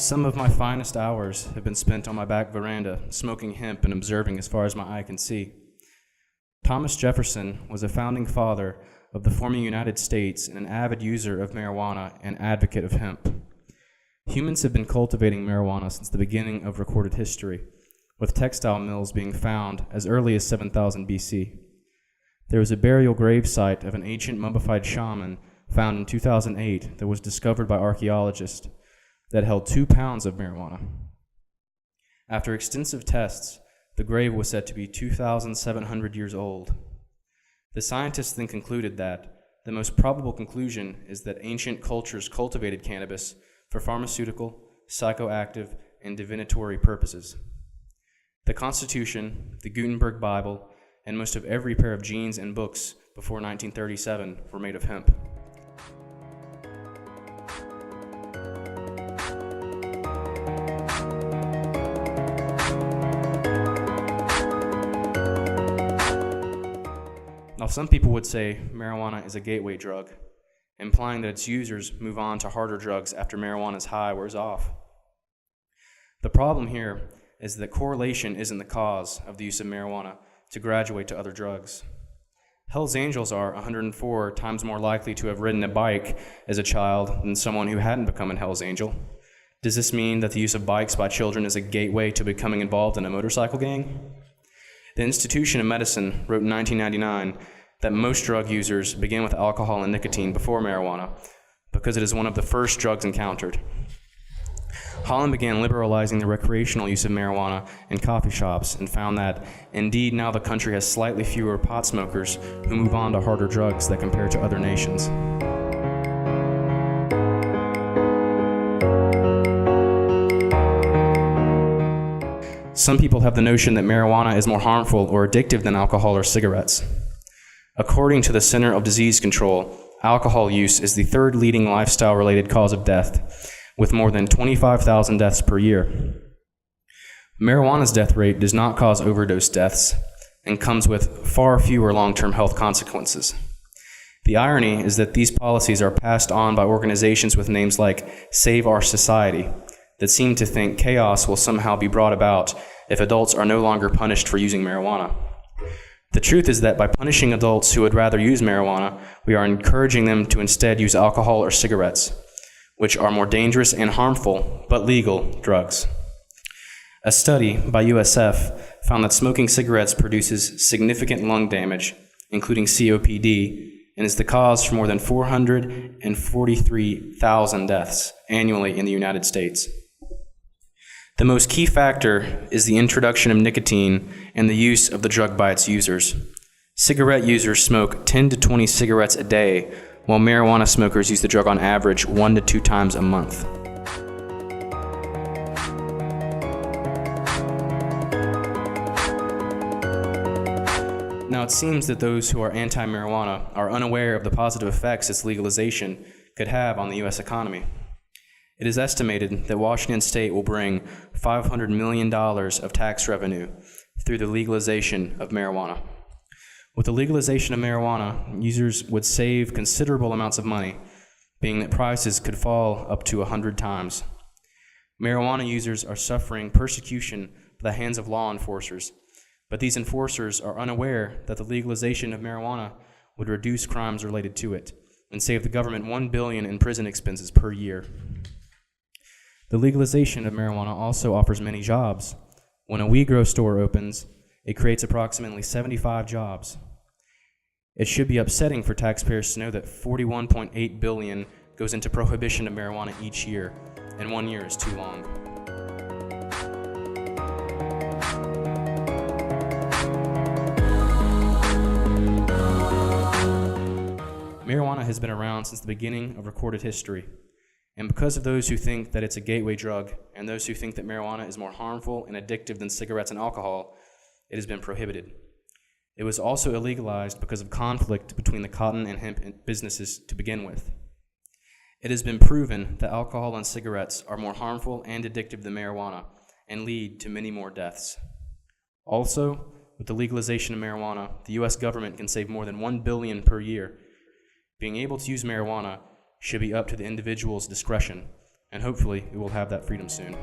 Some of my finest hours have been spent on my back veranda, smoking hemp and observing as far as my eye can see. Thomas Jefferson was a founding father of the forming United States and an avid user of marijuana and advocate of hemp. Humans have been cultivating marijuana since the beginning of recorded history, with textile mills being found as early as 7000 BC. There was a burial grave site of an ancient mummified shaman found in 2008 that was discovered by archaeologists that held 2 pounds of marijuana. After extensive tests, the grave was said to be 2,700 years old. The scientists then concluded that the most probable conclusion is that ancient cultures cultivated cannabis for pharmaceutical, psychoactive, and divinatory purposes. The Constitution, the Gutenberg Bible, and most of every pair of jeans and books before 1937 were made of hemp. Now, some people would say marijuana is a gateway drug, implying that its users move on to harder drugs after marijuana's high wears off. The problem here is that correlation isn't the cause of the use of marijuana to graduate to other drugs. Hell's Angels are 104 times more likely to have ridden a bike as a child than someone who hadn't become a Hell's Angel. Does this mean that the use of bikes by children is a gateway to becoming involved in a motorcycle gang? The Institution of Medicine wrote in 1999 that most drug users begin with alcohol and nicotine before marijuana because it is one of the first drugs encountered. Holland began liberalizing the recreational use of marijuana in coffee shops and found that, indeed, now the country has slightly fewer pot smokers who move on to harder drugs that compare to other nations. Some people have the notion that marijuana is more harmful or addictive than alcohol or cigarettes. According to the Center of Disease Control, alcohol use is the third leading lifestyle-related cause of death, with more than 25,000 deaths per year. Marijuana's death rate does not cause overdose deaths and comes with far fewer long-term health consequences. The irony is that these policies are passed on by organizations with names like Save Our Society that seem to think chaos will somehow be brought about if adults are no longer punished for using marijuana. The truth is that by punishing adults who would rather use marijuana, we are encouraging them to instead use alcohol or cigarettes, which are more dangerous and harmful, but legal drugs. A study by USF found that smoking cigarettes produces significant lung damage, including COPD, and is the cause for more than 443,000 deaths annually in the United States. The most key factor is the introduction of nicotine and the use of the drug by its users. Cigarette users smoke 10 to 20 cigarettes a day, while marijuana smokers use the drug on average 1 to 2 times a month. Now, it seems that those who are anti-marijuana are unaware of the positive effects its legalization could have on the U.S. economy. It is estimated that Washington State will bring $500 million of tax revenue through the legalization of marijuana. With the legalization of marijuana, users would save considerable amounts of money, being that prices could fall up to 100 times. Marijuana users are suffering persecution by the hands of law enforcers, but these enforcers are unaware that the legalization of marijuana would reduce crimes related to it and save the government $1 billion in prison expenses per year. The legalization of marijuana also offers many jobs. When a weed grow store opens, it creates approximately 75 jobs. It should be upsetting for taxpayers to know that $41.8 billion goes into prohibition of marijuana each year, and 1 year is too long. Marijuana has been around since the beginning of recorded history. And because of those who think that it's a gateway drug and those who think that marijuana is more harmful and addictive than cigarettes and alcohol, it has been prohibited. It was also illegalized because of conflict between the cotton and hemp businesses to begin with. It has been proven that alcohol and cigarettes are more harmful and addictive than marijuana and lead to many more deaths. Also, with the legalization of marijuana, the U.S. government can save more than $1 billion per year. Being able to use marijuana should be up to the individual's discretion, and hopefully we will have that freedom soon.